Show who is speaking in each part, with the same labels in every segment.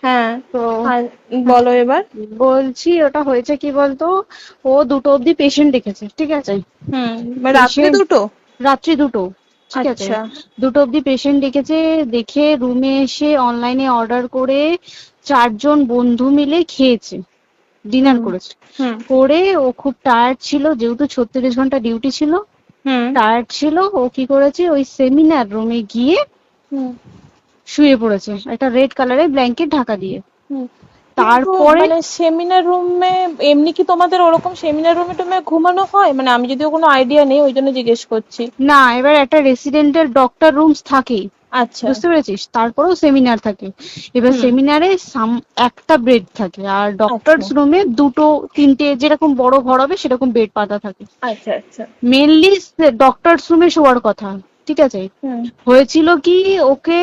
Speaker 1: হ্যাঁ।
Speaker 2: তো
Speaker 1: আর বলো এবার।
Speaker 2: বলছি ওটা হয়েছে কি বলতো, ও 2টো অব্দি পেশেন্ট দেখেছে, ঠিক আছে।
Speaker 1: হুম। মানে রাত্রি
Speaker 2: পেশেন্ট
Speaker 1: 2টো?
Speaker 2: রাত্রি 2টো, ঠিক আছে।
Speaker 1: আচ্ছা।
Speaker 2: 2টো অব্দি পেশেন্ট ডেকেছে, দেখে রুমে এসে অনলাইনে অর্ডার করে 4জন বন্ধু মিলে খেয়েছে, ডিনার
Speaker 1: হুম
Speaker 2: করেছে।
Speaker 1: হুম
Speaker 2: করে ও খুব টায়ার্ড ছিল, যেহেতু 36 ঘন্টা ডিউটি ছিল,
Speaker 1: হুম
Speaker 2: টায়ার্ড ছিল। ও কি করেছে, ওই সেমিনার রুমে গিয়ে
Speaker 1: হুম
Speaker 2: শুয়ে পড়েছে একটা রেড কালারের ব্ল্যাঙ্কেট ঢাকা দিয়ে।
Speaker 1: হুম। কিন্তু
Speaker 2: তারপরে
Speaker 1: মানে সেমিনার রুমে এমনি কি তোমাদের ওরকম সেমিনার রুমে টুমে ঘুমানো হয়? মানে আমি যদিও কোনো আইডিয়া নেই, ওই জন্য জিজ্ঞেস করছি।
Speaker 2: না, এবার একটা রেসিডেন্টের ডক্টর রুমস থাকেই,
Speaker 1: আচ্ছা।
Speaker 2: বুঝতে পেরেছিস, তারপরেও সেমিনার থাকে। এবার
Speaker 1: হুম।
Speaker 2: সেমিনারে একটা বেড থাকে, আর
Speaker 1: আচ্ছা
Speaker 2: ডক্টরস রুমে 2-3টে, যেরকম বড় ঘর হবে সেরকম বেড পাতা থাকে।
Speaker 1: আচ্ছা আচ্ছা।
Speaker 2: মেনলি ডক্টরস রুমে শোয়ার কথা, ঠিক আছে।
Speaker 1: হুম
Speaker 2: হয়েছিল কি, ওকে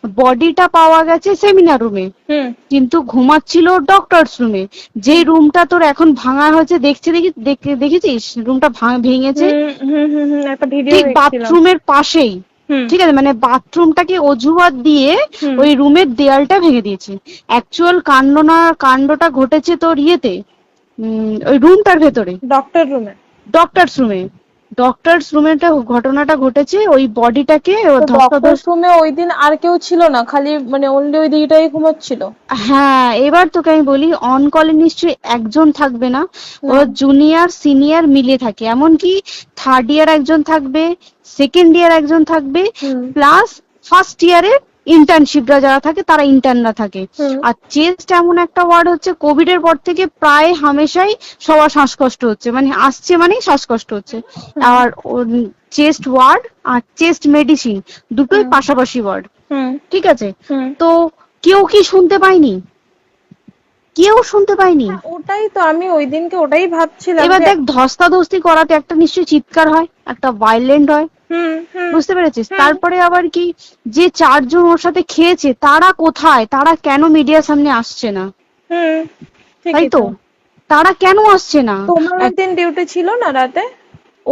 Speaker 2: বডিটা পাওয়া গেছে সেমিনার রুমে,
Speaker 1: হুম
Speaker 2: কিন্তু ঘুমাচ্ছিল ডক্টরস রুমে। যে
Speaker 1: হুম
Speaker 2: রুমটা তোর এখন ভাঙা হয়েছে, দেখেছিস রুমটা ভেঙেছে,
Speaker 1: হুম হুম হুম হুম, একটা ভিডিও
Speaker 2: ঠিক
Speaker 1: দেখছিলাম।
Speaker 2: বাথরুমের পাশেই,
Speaker 1: হুম
Speaker 2: ঠিক আছে, মানে বাথরুমটাকে অজুহাত দিয়ে
Speaker 1: হুম
Speaker 2: ওই রুমের দেয়ালটা ভেঙে দিয়েছে। অ্যাকচুয়াল কাণ্ডটা ঘটেছে তোর ইয়েতে, ওই রুমটার ভেতরে,
Speaker 1: ডক্টর রুমে?
Speaker 2: ডক্টরস রুমে। ডক্টরস রুমে ঘটনাটা ঘটেছে, ওই বডিটাকে
Speaker 1: তো ডক্টর
Speaker 2: ধস্তাধস্তি।
Speaker 1: রুমে ওই দিন আর কেউ ছিল না, খালি মানে অনলি ওই দিদিটাই ঘুমোচ্ছিল?
Speaker 2: হ্যাঁ, এবার তোকে আমি বলি, অন কলে নিশ্চয়ই একজন থাকবে না,
Speaker 1: হুম
Speaker 2: ওরা জুনিয়র সিনিয়র মিলিয়ে থাকে, এমনকি থার্ড ইয়ার একজন থাকবে, সেকেন্ড ইয়ার একজন থাকবে,
Speaker 1: হুম
Speaker 2: প্লাস ফার্স্ট ইয়ারের ইন্টার্নশিপরা যারা থাকে তারা ইন্টার্নরা থাকে।
Speaker 1: হুম
Speaker 2: আর চেস্ট এমন একটা ওয়ার্ড হচ্ছে, কোভিড এর পর থেকে প্রায় হামেশাই সবার শ্বাসকষ্ট হচ্ছে, মানে আসছে মানেই শ্বাসকষ্ট হচ্ছে।
Speaker 1: হুম
Speaker 2: আর চেস্ট ওয়ার্ড আর চেস্ট মেডিসিন দুটোই
Speaker 1: হুম
Speaker 2: পাশাপাশি ওয়ার্ড,
Speaker 1: হুম
Speaker 2: ঠিক আছে।
Speaker 1: হুম।
Speaker 2: তো কেউ কি শুনতে পায়নি? কেউ শুনতে পায়নি।
Speaker 1: হ্যাঁ, ওটাই তো আমি ওই দিনকে ওটাই ভাবছিলাম
Speaker 2: এবার
Speaker 1: যে।
Speaker 2: দেখ, ধস্তাধস্তি করাতে একটা নিশ্চয়ই চিৎকার হয়, একটা ভাইলেন্ট হয়,
Speaker 1: হুম হুম
Speaker 2: বুঝতে পেরেছিস।
Speaker 1: হুম
Speaker 2: তারপরে আবার কি, যে 4জন ওর সাথে খেয়েছে তারা কোথায়, তারা কেন মিডিয়ার সামনে আসছে না?
Speaker 1: হুম।
Speaker 2: তাই
Speaker 1: ঠিকই
Speaker 2: তো,
Speaker 1: তো।
Speaker 2: তারা কেন আসছে না?
Speaker 1: তোমার ওই
Speaker 2: এক-
Speaker 1: দিন ডিউটি ছিল না রাতে?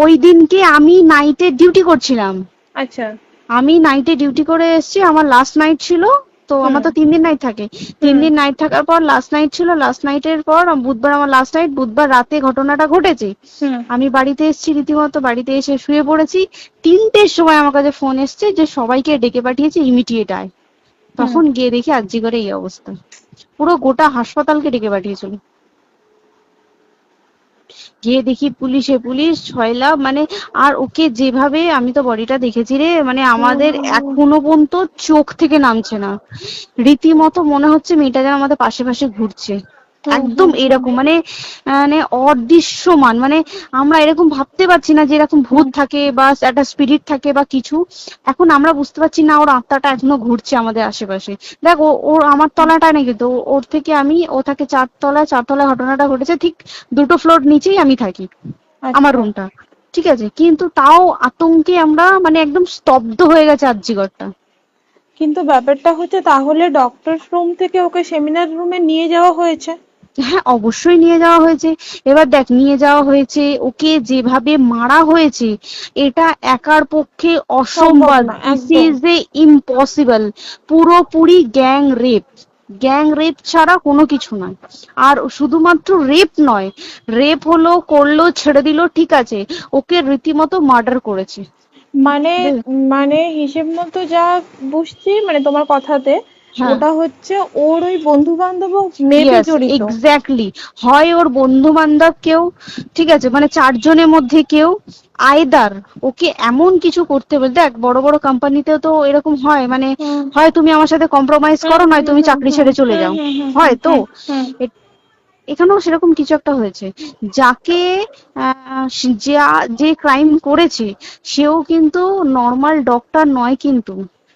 Speaker 2: ওই দিনকে আমি নাইটে ডিউটি করছিলাম।
Speaker 1: আচ্ছা।
Speaker 2: আমি নাইটে ডিউটি করে এসেছি, আমার লাস্ট নাইট ছিল। তো
Speaker 1: হুম
Speaker 2: আমার তো 3 দিন নাইট থাকে, তিন
Speaker 1: হুম
Speaker 2: দিন নাইট থাকার পর লাস্ট নাইট ছিল, লাস্ট নাইটের পর বুধবার আমার লাস্ট নাইট, বুধবার রাতে ঘটনাটা ঘটেছে।
Speaker 1: হুম
Speaker 2: আমি বাড়িতে এসেছি, রীতিমতো বাড়িতে এসে শুয়ে পড়েছি। 3টের সময় আমার কাছে ফোন এসছে যে সবাইকে ডেকে পাঠিয়েছে, ইমিডিয়েট আয়।
Speaker 1: হুম।
Speaker 2: তখন গিয়ে দেখি আরজিকরে এই অবস্থা, পুরো গোটা হাসপাতালকে ডেকে পাঠিয়েছিল। গিয়ে দেখি পুলিশ ছয়লা, মানে, আর ওকে যেভাবে, আমি তো বডিটা দেখেছি রে, মানে আমাদের
Speaker 1: হুম।
Speaker 2: এখনো পর্যন্ত চোখ থেকে নামছে না। রীতিমতো মনে হচ্ছে মেয়েটা যেন আমাদের পাশে পাশে ঘুরছে,
Speaker 1: হুম
Speaker 2: একদম
Speaker 1: হুম হুম
Speaker 2: এরকম, মানে মানে অদৃশ্যমান, মানে আমরা এরকম ভাবতে পারছি না যে এরকম ভূত
Speaker 1: হুম
Speaker 2: থাকে বা একটা স্পিরিট থাকে বা কিছু। এখন আমরা বুঝতে পারছি না ওর আত্মাটা এখনো ঘুরছে আমাদের আশেপাশে। দেখ, ওর আমার তলাটা নাকি তো, ওর থেকে ও থাকে 4 তলায়, 4 তলায় ঘটনাটা ঘটেছে, ঠিক 2টো ফ্লোর নিচেই আমি থাকি, আমার
Speaker 1: আচ্ছা।
Speaker 2: রুমটা, ঠিক আছে। কিন্তু তাও আতঙ্কে আমরা মানে একদম স্তব্ধ হয়ে গেছে আরজিকরটা।
Speaker 1: কিন্তু ব্যাপারটা হচ্ছে, তাহলে ডক্টর রুম থেকে ওকে সেমিনার রুমে নিয়ে যাওয়া হয়েছে?
Speaker 2: হ্যাঁ, অবশ্যই নিয়ে যাওয়া হয়েছে। এবার দেখ, নিয়ে যাওয়া হয়েছে, ওকে যেভাবে মারা হয়েছে, এটা একার পক্ষে
Speaker 1: সম্ভব
Speaker 2: অসম্ভব,
Speaker 1: না
Speaker 2: দিস
Speaker 1: একদম।
Speaker 2: Is a impossible. পুরোপুরি গ্যাং রেপ, গ্যাং রেপ ছাড়া কোনো কিছু নয়। আর শুধুমাত্র রেপ নয়, রেপ হলো, করলো, ছেড়ে দিল, ঠিক আছে, ওকে রীতিমতো মার্ডার করেছে।
Speaker 1: মানে মানে হিসেব মতো যা বুঝছি মানে তোমার কথাতে,
Speaker 2: হ্যাঁ,
Speaker 1: ওটা হচ্ছে ওর ওই বন্ধু বান্ধব মেবি
Speaker 2: ইয়েস,
Speaker 1: জড়িত।
Speaker 2: এক্স্যাক্টলি। হয় ওর বন্ধু বান্ধব কেউ, ঠিক আছে, মানে 4জনের মধ্যে কেউ, আইদার ওকে এমন কিছু করতে বলে। দেখ, বড় বড় কোম্পানিতেও তো এরকম হয়, মানে
Speaker 1: হুম
Speaker 2: হয় তুমি আমার সাথে কম্প্রোমাইজ
Speaker 1: হুম
Speaker 2: করো, নয়
Speaker 1: হুম
Speaker 2: তুমি
Speaker 1: হুম
Speaker 2: চাকরি
Speaker 1: হুম
Speaker 2: ছেড়ে চলে
Speaker 1: হুম
Speaker 2: যাও,
Speaker 1: হুম হুম হুম
Speaker 2: হয় তো।
Speaker 1: হুম হুম।
Speaker 2: এখানেও সেরকম কিছু একটা হয়েছে। যাকে যে ক্রাইম করেছে, সেও কিন্তু নর্মাল ডক্টর নয়, কিন্তু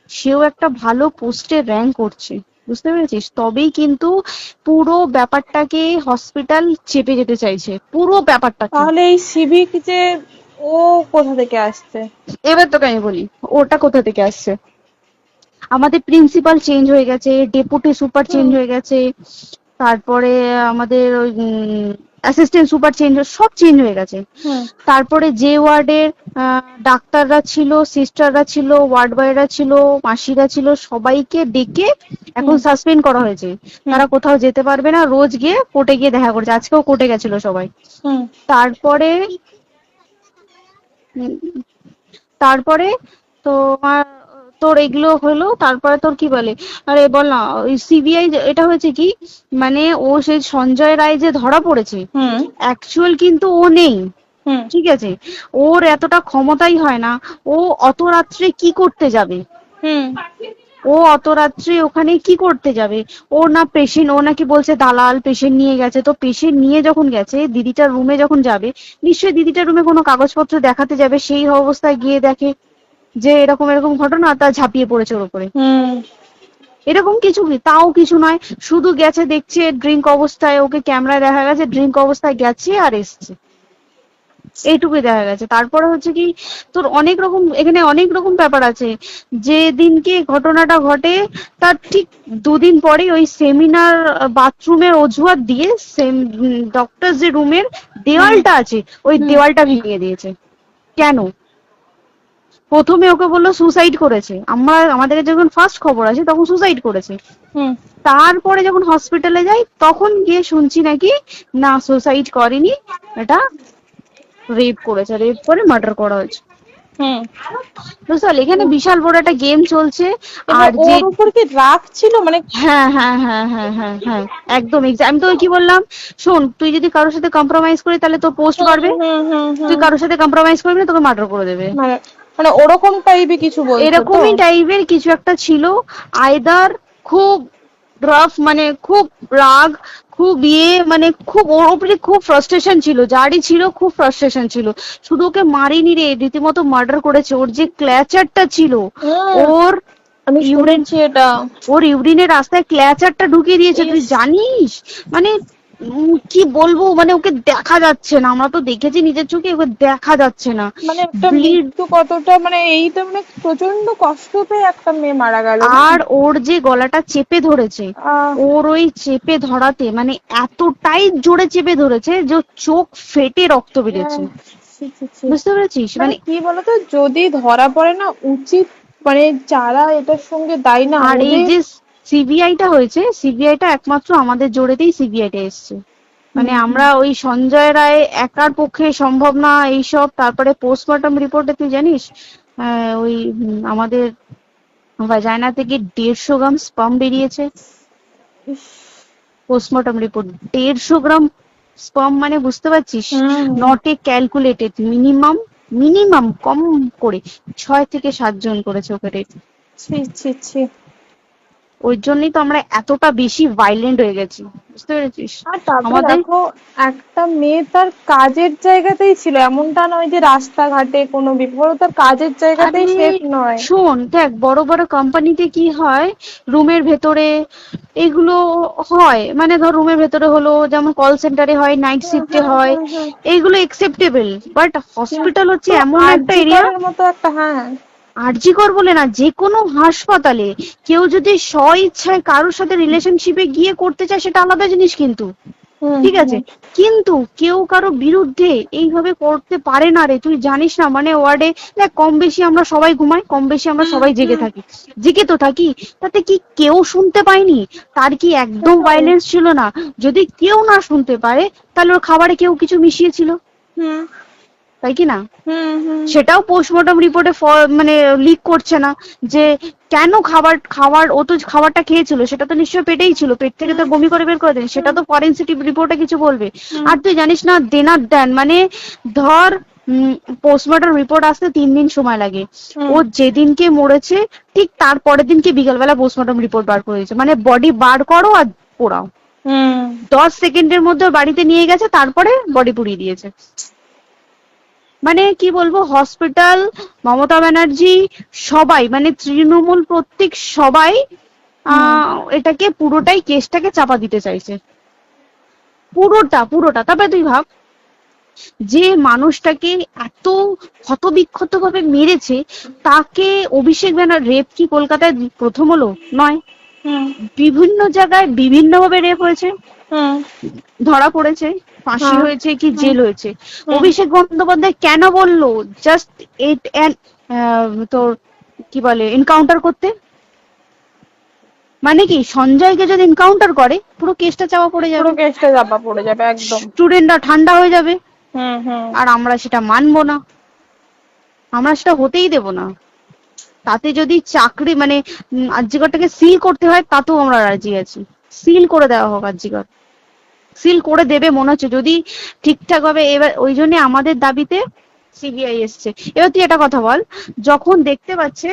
Speaker 2: সেও একটা ভালো পোস্টে র্যাঙ্ক করছে, বুঝতে পেরেছিস, তবেই কিন্তু পুরো ব্যাপারটাকে হসপিটাল চেপে যেতে চাইছে, পুরো ব্যাপারটাকে।
Speaker 1: তাহলে এই সিভিক যে, ও কোথা থেকে আসছে?
Speaker 2: এবার তোকে আমি বলি, ওটা কোথা থেকে আসছে। আমাদের প্রিন্সিপাল চেঞ্জ হয়ে গেছে, ডেপুটি সুপার চেঞ্জ
Speaker 1: হুম
Speaker 2: হয়ে গেছে, তারপরে আমাদের ওই অ্যাসিস্ট্যান্ট সুপার চেঞ্জ, সব চেঞ্জ হয়ে গেছে।
Speaker 1: হুম
Speaker 2: তারপরে যে ওয়ার্ডের ডাক্তাররা ছিল, সিস্টাররা ছিল, ওয়ার্ড বয়রা ছিল, মাসিরা ছিল, সবাইকে ডেকে এখন
Speaker 1: হুম
Speaker 2: সাসপেন্ড করা হয়েছে।
Speaker 1: হুম
Speaker 2: তারা কোথাও যেতে পারবে না, রোজ গিয়ে কোর্টে গিয়ে দেখা করছে। আজকেও কোর্টে গেছিল সবাই।
Speaker 1: হুম
Speaker 2: তারপরে উম, তারপরে তোমার তোর এগুলো হলো, তারপরে তোর কি বলে, আরে বল না, ওই সিবিআই এটা হয়েছে কি, মানে ও সেই সঞ্জয় রায় যে ধরা পড়েছে,
Speaker 1: হুম
Speaker 2: অ্যাকচুয়াল কিন্তু ও নেই,
Speaker 1: হুম
Speaker 2: ঠিক আছে? ওর এতটা ক্ষমতাই হয় না। ও অত রাত্রে কি করতে যাবে?
Speaker 1: হুম
Speaker 2: ও অত রাত্রে ওখানে কি করতে যাবে? ও না পেশেন্ট, ও নাকি বলছে দালাল পেশেন্ট নিয়ে গেছে। তো পেশেন্ট নিয়ে যখন গেছে, দিদিটার রুমে যখন যাবে, নিশ্চয়ই দিদিটার রুমে কোনো কাগজপত্র দেখাতে যাবে, সেই অবস্থায় গিয়ে দেখে যে এরকম এরকম ঘটনা, তা ঝাঁপিয়ে পড়েছে ওর উপরে।
Speaker 1: হুম
Speaker 2: এরকম কিছু কি, তাও কিছু নয়, শুধু গেছে দেখছে ড্রিঙ্ক অবস্থায়, ওকে ক্যামেরায় দেখা গেছে ড্রিঙ্ক অবস্থায় গেছে আর এসছে, এইটুকুই দেখা গেছে। তারপরে হচ্ছে কি, তোর অনেক রকম, এখানে অনেক রকম ব্যাপার আছে। যে দিনকে ঘটনাটা ঘটে তার ঠিক দুদিন পরে ওই সেমিনার বাথরুমের অজুহাত দিয়ে ডক্টর যে রুমের
Speaker 1: হুম
Speaker 2: দেওয়ালটা আছে, ওই
Speaker 1: হুম
Speaker 2: দেওয়ালটা ভেঙে দিয়েছে। কেন? প্রথমে ওকে বললো সুসাইড করেছে, আমাদের যখন ফার্স্ট খবর আসে তখন সুসাইড করেছে।
Speaker 1: হুম
Speaker 2: তারপরে যখন হসপিটালে যাই তখন গিয়ে শুনছি নাকি না, সুসাইড করেনি, এটা রেপ করেছে, রেপ করে মার্ডার করা হয়েছে।
Speaker 1: হুম
Speaker 2: বুঝতে পারলি, এখানে বিশাল বড় একটা গেম চলছে।
Speaker 1: এবং
Speaker 2: আর যে
Speaker 1: ওর উপর কি রাগ ছিল মানে?
Speaker 2: হ্যাঁ হ্যাঁ হ্যাঁ হ্যাঁ হ্যাঁ হ্যাঁ, একদম আমি তো কি বললাম, শোন, তুই যদি কারোর সাথে কম্প্রোমাইজ করি তাহলে তোর পোস্ট
Speaker 1: হুম
Speaker 2: বাড়বে,
Speaker 1: হুম হুম
Speaker 2: তুই
Speaker 1: হুম
Speaker 2: কারোর সাথে কম্প্রোমাইজ করবি না, তোকে মার্ডার করে দেবে।
Speaker 1: মানে মানে ওরকম টাইপের কিছু বলছো তো?
Speaker 2: এরকমই টাইপের কিছু একটা ছিল। আইদার খুব রাফ, মানে খুব রাগ, খুব মানে খুব ওর উপরে খুব ফ্রাস্ট্রেশন ছিল, যারই ছিল খুব ফ্রাস্ট্রেশন ছিল। শুধু ওকে মারিনি রে, রীতিমতো মার্ডার করেছে। ওর যে ক্ল্যাচারটা ছিল,
Speaker 1: হুম
Speaker 2: ওর
Speaker 1: আমি
Speaker 2: ইউরিন,
Speaker 1: শুনেছি এটা।
Speaker 2: ওর ইউরিনের রাস্তায় ক্ল্যাচারটা ঢুকিয়ে দিয়েছে, তুই
Speaker 1: ইস,
Speaker 2: জানিস? মানে কি বলবো, মানে ওকে দেখা যাচ্ছে না, আমরা তো দেখেছি নিজের চোখে, ওকে দেখা যাচ্ছে না।
Speaker 1: মানে একটা
Speaker 2: ব্লিড,
Speaker 1: মৃত্যু কতটা, মানে এই তো মানে প্রচন্ড কষ্ট পেয়ে একটা মেয়ে মারা গেল না?
Speaker 2: আর ওর যে গলাটা চেপে ধরেছে,
Speaker 1: আহ
Speaker 2: ওর ওই চেপে ধরাতে মানে এতটাই জোরে চেপে ধরেছে যে ওর চোখ ফেটে রক্ত বেরিয়েছে।
Speaker 1: ছি, ছি, ছি।
Speaker 2: বুঝতে পেরেছিস?
Speaker 1: মানে
Speaker 2: মানে
Speaker 1: কি বলতো, যদি ধরা পড়ে না, উচিত মানে যারা এটার সঙ্গে দায়ী না
Speaker 2: আর এই
Speaker 1: ওদের।
Speaker 2: যে সিবিআইটা হয়েছে, সিবিআইটা একমাত্র আমাদের জোরেতেই সিবিআইটা এসছে। মানে আমরা ওই সঞ্জয় রায় একার পক্ষে সম্ভব না এইসব। তারপরে পোস্টমর্টম রিপোর্টে তুই জানিস, ওই আমাদের ভাজাইনা থেকে 150 গ্রাম স্পাম বেরিয়েছে।
Speaker 1: ইস,
Speaker 2: পোস্টমর্টম রিপোর্ট 150 গ্রাম স্পাম, মানে বুঝতে পারছিস?
Speaker 1: Hmm
Speaker 2: not a calculated, minimum minimum কম করে 6 থেকে 7 জন করেছে ওকে রেপ।
Speaker 1: ছি ছি ছি।
Speaker 2: ওই জন্যই তো আমরা এতটা বেশি ভাইলেন্ট হয়ে গেছি, বুঝতে পেরেছিস?
Speaker 1: আর তারপরে
Speaker 2: আমাদের,
Speaker 1: দেখো, একটা মেয়ে তার কাজের জায়গাতেই ছিল, এমনটা নয় যে রাস্তাঘাটে কোনো বিপদ, ও তার কাজের
Speaker 2: আরে
Speaker 1: জায়গাতেই সেফ নয়।
Speaker 2: শোন, দেখ বড় বড় কোম্পানিতে কি হয়, রুমের ভেতরে এগুলো হয়, মানে ধর রুমের ভেতরে হলো, যেমন কল সেন্টারে হয়, নাইট
Speaker 1: হুম
Speaker 2: শিফটে
Speaker 1: হুম
Speaker 2: হয়,
Speaker 1: হুম হুম।
Speaker 2: এইগুলো একসেপ্টেবল। বাট হসপিটাল হচ্ছে
Speaker 1: কিন্তু
Speaker 2: এমন একটা
Speaker 1: আরজি
Speaker 2: এরিয়া,
Speaker 1: করের মতো একটা, হ্যাঁ।
Speaker 2: আরজি কর বলে না, যে কোনো হাসপাতালে কেউ যদি স্ব ইচ্ছায় কারোর সাথে রিলেশনশিপে গিয়ে করতে চায় সেটা আলাদা জিনিস কিন্তু,
Speaker 1: হুম
Speaker 2: ঠিক আছে?
Speaker 1: হুম
Speaker 2: কিন্তু কেউ কারো বিরুদ্ধে এইভাবে করতে পারে না রে, তুই জানিস না? মানে ওয়ার্ডে দেখ, কম বেশি আমরা সবাই ঘুমাই, কম বেশি আমরা সবাই জেগে থাকি, জেগে তো থাকি, তাতে কি কেউ শুনতে পায়নি? তার কি একদম
Speaker 1: সেটাই।
Speaker 2: ভাইলেন্স ছিল না? যদি কেউ না শুনতে পারে তাহলে ওর খাবারে কেউ কিছু মিশিয়েছিল,
Speaker 1: হুম
Speaker 2: তাই কি না?
Speaker 1: হুম হুম
Speaker 2: সেটাও পোস্টমর্টম রিপোর্টে মানে লিক করছে না যে কেন খাবার খাবার ও তো খাবারটা খেয়েছিল, সেটা তো নিশ্চয়ই পেটেই ছিল, পেট থেকে তো বমি করে বের করে দেন, সেটা তো ফরেনসিক রিপোর্টে কিছু বলবে। আর তুই জানিস না, দেনার দেন মানে ধর পোস্টমর্টম রিপোর্ট আসতে 3 দিন সময় লাগে। ও যেদিনকে মরেছে ঠিক তার পরের দিনকে বিকালবেলা পোস্টমর্টম রিপোর্ট বার করে দিয়েছে, মানে বডি বার করো আর পোড়াও,
Speaker 1: হুম
Speaker 2: 10 সেকেন্ডের মধ্যে বাড়িতে নিয়ে গেছে, তারপরে বডি পুড়িয়ে দিয়েছে। মানে কি বলবো, হসপিটাল, মমতা ব্যানার্জি, সবাই মানে তৃণমূল প্রত্যেক সবাই এটাকে পুরোটাই, কেসটাকে চাপা দিতে চাইছে, পুরোটা পুরোটা। তবে তুই ভাব, যে মানুষটাকে এত ক্ষতবিক্ষত ভাবে মেরেছে, তাকে অভিষেক ব্যানার রেপ কি কলকাতায় প্রথম হলো? নয়,
Speaker 1: হুম
Speaker 2: বিভিন্ন জায়গায় বিভিন্ন ভাবে রেপ হয়েছে,
Speaker 1: হুম
Speaker 2: ধরা পড়েছে। ফাঁসি
Speaker 1: হ্যাঁ।
Speaker 2: হয়েছে কি
Speaker 1: হুম।
Speaker 2: জেল হয়েছে।
Speaker 1: হুম।
Speaker 2: অভিষেক বন্দ্যোপাধ্যায় কেন বললো জাস্ট এট তোর কি বলে এনকাউন্টার করতে? মানে কি সঞ্জয়কে যদি এনকাউন্টার করে পুরো কেসটা চাপা পড়ে
Speaker 1: পুরো
Speaker 2: যাবে,
Speaker 1: কেসটা চাপা পড়ে যাবে একদম।
Speaker 2: স্টুডেন্টরা ঠান্ডা হয়ে যাবে,
Speaker 1: হুম হুম।
Speaker 2: আর আমরা সেটা মানবো না, আমরা সেটা হতেই দেব না। তাতে যদি চাকরি মানে আরজিকরটাকে সিল করতে হয় তাতেও আমরা রাজি আছি, সিল করে দেওয়া হোক আরজিকর, সিল করে দেবে মনে হচ্ছে যদি ঠিকঠাক ভাবে। এবার ওই জন্য আমাদের দাবিতে সিবিআই এসছে। এবার তুই একটা কথা বল, যখন দেখতে পাচ্ছে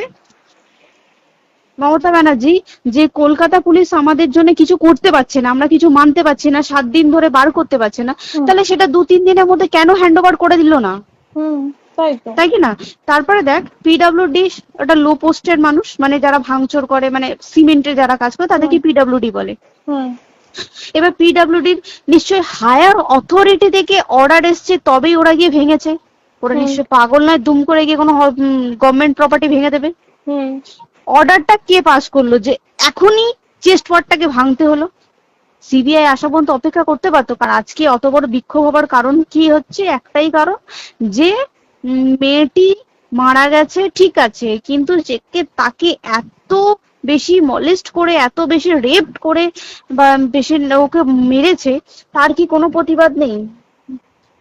Speaker 2: মমতা ব্যানার্জি যে কলকাতা পুলিশ আমাদের জন্য কিছু করতে পারছে না, আমরা কিছু মানতে পারছি না, 7 দিন ধরে বার করতে পারছে না,
Speaker 1: হুম।
Speaker 2: তাহলে সেটা 2-3 দিনের মধ্যে কেন হ্যান্ড ওভার করে দিল না?
Speaker 1: হুম। তাই তো।
Speaker 2: তাই কি না? তারপরে দেখ পিডব্লিউডি ওটা লো পোস্টের মানুষ, মানে যারা ভাঙচুর করে, মানে সিমেন্টের যারা কাজ করে তাদেরকে
Speaker 1: হুম।
Speaker 2: পিডব্লিউডি বলে।
Speaker 1: হুম।
Speaker 2: এবার পিডব্লিউডির নিশ্চয়ই হায়ার অথরিটি থেকে অর্ডার এসছে তবেই ওরা গিয়ে ভেঙেছে। ওরা
Speaker 1: হুম।
Speaker 2: নিশ্চয়ই পাগল নয় দুম করে গিয়ে কোনো গভর্নমেন্ট প্রপার্টি ভেঙে দেবে।
Speaker 1: হুম।
Speaker 2: অর্ডারটা কে পাস করলো যে এখনই চেস্ট ওয়ার্ডটাকে ভাঙতে হলো? সিবিআই আসা পর্যন্ত অপেক্ষা করতে পারতো। কারণ আজকে অত বড় বিক্ষোভ হবার কারণ কি হচ্ছে? একটাই কারণ, যে মেয়েটি মারা গেছে ঠিক আছে, কিন্তু তাকে এত বেশি মলেস্ট করে, এত বেশি রেপ করে বা বেশি ওকে মেরেছে, তার কি কোনো প্রতিবাদ নেই?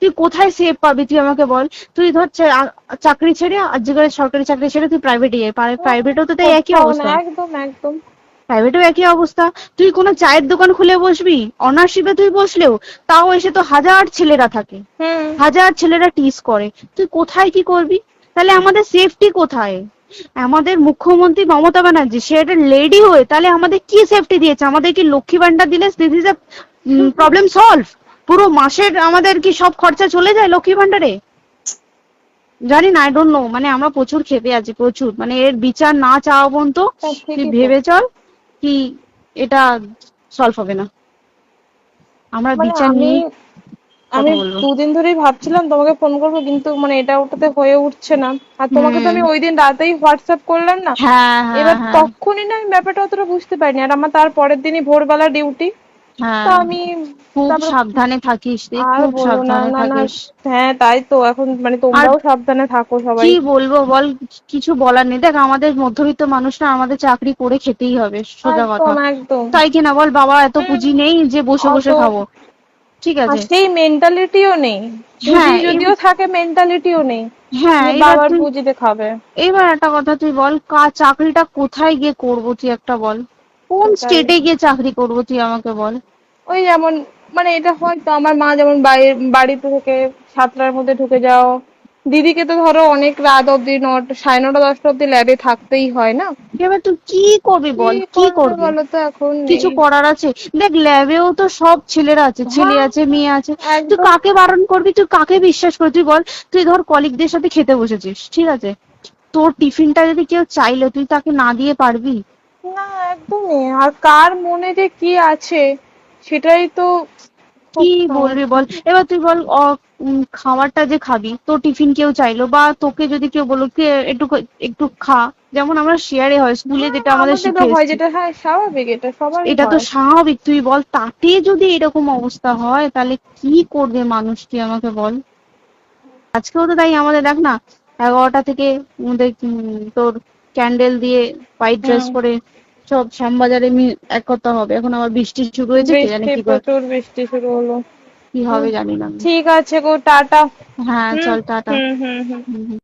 Speaker 2: তুই কোথায় সেভ পাবি তুই আমাকে বল? তুই ধর চাকরি ছেড়ে আজকের সরকারি চাকরি ছেড়ে তুই প্রাইভেটে যাই, প্রাইভেটেও তো তাই একই
Speaker 1: কোথাও না,
Speaker 2: অবস্থা,
Speaker 1: একদম একদম।
Speaker 2: প্রাইভেটেও একই অবস্থা। তুই কোনো চায়ের দোকান খুলে বসবি, অনারশিপে তুই বসলেও তাও এসে তো হাজার ছেলেরা থাকে,
Speaker 1: হুম।
Speaker 2: হাজার ছেলেরা টিস করে, তুই কোথায় কি করবি? তাহলে আমাদের সেফটি কোথায়? আমাদের মুখ্যমন্ত্রী মমতা ব্যানার্জি সে একটা লেডি হয়ে তাহলে আমাদের কি সেফটি দিয়েছে? আমাদের কি লক্ষ্মী ভান্ডার দিলে this is a problem solve? পুরো মাসের আমাদের কি সব খরচা চলে যায় লক্ষ্মী ভান্ডারে? জানি না, আই ডোন্ট নো। মানে আমরা প্রচুর ক্ষেপে আছি, প্রচুর। মানে এর বিচার না চাওয়া পর্যন্ত
Speaker 1: হ্যাঁ,
Speaker 2: তুই
Speaker 1: ঠিকই তো।
Speaker 2: ভেবে চল কি এটা সলভ হবে না। আমরা
Speaker 1: মানে
Speaker 2: বিচার
Speaker 1: আমি
Speaker 2: নিয়ে
Speaker 1: আমি
Speaker 2: কথা বলবো।
Speaker 1: 2 দিন ধরেই ভাবছিলাম তোমাকে ফোন করবো, কিন্তু মানে এটা ওটাতে হয়ে উঠছে না। আর তোমাকে তো
Speaker 2: হুম।
Speaker 1: আমি ওই দিন রাতেই হোয়াটসঅ্যাপ করলাম না।
Speaker 2: হ্যাঁ হ্যাঁ
Speaker 1: এবার
Speaker 2: হ্যাঁ
Speaker 1: তখনই না আমি ব্যাপারটা অতটা বুঝতে পারিনি, আর আমার তার পরের দিনই ভোরবেলা ডিউটি। তো
Speaker 2: হ্যাঁ।
Speaker 1: আমি
Speaker 2: খুব
Speaker 1: তারপরে
Speaker 2: সাবধানে থাকিস তুই,
Speaker 1: আর
Speaker 2: খুব
Speaker 1: বলো না,
Speaker 2: সাবধানে
Speaker 1: না না।
Speaker 2: থাকিস।
Speaker 1: হ্যাঁ তাই তো, এখন মানে
Speaker 2: আর
Speaker 1: তোমরাও সাবধানে থাকো সবাই।
Speaker 2: কি বলবো বল, কিছু বলার নেই। দেখ আমাদের মধ্যবিত্ত মানুষরা, আমাদের চাকরি করে খেতেই হবে, সোজা কথা।
Speaker 1: একদম একদম।
Speaker 2: তাই কিনা বল? বাবা এত
Speaker 1: হুম।
Speaker 2: পুঁজি নেই যে বসে
Speaker 1: অত
Speaker 2: বসে খাবো, ঠিক
Speaker 1: আর
Speaker 2: আছে?
Speaker 1: সেই মেন্টালিটিও নেই। পুঁজি
Speaker 2: হ্যাঁ
Speaker 1: যদিও থাকে, মেন্টালিটিও নেই
Speaker 2: হ্যাঁ
Speaker 1: যে
Speaker 2: এবার
Speaker 1: বাবার
Speaker 2: তুই,
Speaker 1: পুঁজিতে খাবে।
Speaker 2: এবার একটা কথা তুই বল, চাকরিটা কোথায় গিয়ে করবো তুই একটা বল? কোন
Speaker 1: সেটাই।
Speaker 2: স্টেটে গিয়ে চাকরি করবো তুই আমাকে বল?
Speaker 1: ওই যেমন, মানে এটা হয়তো আমার মা যেমন বাড়ি থেকে 7টার মধ্যে ঢুকে যাও, দিদিকে তো ধরো অনেক রাত অব্দি 9:30 10টা অব্দি ল্যাবে থাকতেই হয় না।
Speaker 2: এবার তুই কি করবি
Speaker 1: কি
Speaker 2: বল, কি
Speaker 1: করবে
Speaker 2: করবি?
Speaker 1: বলো তো, এখন
Speaker 2: কিছু
Speaker 1: নেই।
Speaker 2: করার আছে? দেখ ল্যাবেও তো সব ছেলেরা আছে, ছেলে
Speaker 1: হ্যাঁ
Speaker 2: আছে মেয়ে আছে। তুই
Speaker 1: একদম।
Speaker 2: কাকে বারণ করবি, তুই কাকে বিশ্বাস করবি তুই বল? তুই ধর কলিগদের সাথে খেতে বসেছিস, ঠিক আছে, তোর টিফিনটা যদি কেউ চাইলো তুই তাকে না দিয়ে পারবি?
Speaker 1: না একদমই। আর কার মনে যে কি আছে সেটাই তো খুব
Speaker 2: কি বলবি
Speaker 1: সমস্যা।
Speaker 2: বল? এবার তুই বল খাবারটা যে খাবি, তোর টিফিন কেউ চাইলো বা তোকে যদি কেউ বললো কে একটু একটু খা, যেমন আমরা শেয়ারে হয় স্কুলে
Speaker 1: হ্যাঁ
Speaker 2: যেটা আমাদের শিখে
Speaker 1: আমাদেরও হয়,
Speaker 2: এসেছি,
Speaker 1: যেটা হ্যাঁ স্বাভাবিক, এটা সবারই
Speaker 2: এটা তো
Speaker 1: হয়।
Speaker 2: স্বাভাবিক। তুই বল তাতে যদি এরকম অবস্থা হয় তাহলে কি করবে মানুষ, তুই আমাকে বল? আজকেও তো তাই আমাদের দেখ না, 11টা থেকে আমাদের তোর ক্যান্ডেল দিয়ে হোয়াইট ড্রেস
Speaker 1: হুম।
Speaker 2: পরে সব শ্যামবাজারে একতা হবে। এখন আবার বৃষ্টি শুরু হয়েছে, কে জানে
Speaker 1: বৃষ্টি,
Speaker 2: কি
Speaker 1: প্রচুর বৃষ্টি শুরু হলো।
Speaker 2: কি
Speaker 1: হুম।
Speaker 2: হবে জানি না।
Speaker 1: ঠিক আছে গো, টাটা।
Speaker 2: হ্যাঁ
Speaker 1: হুম
Speaker 2: চল টাটা।
Speaker 1: হুম হুম হুম।
Speaker 2: হুম হুম।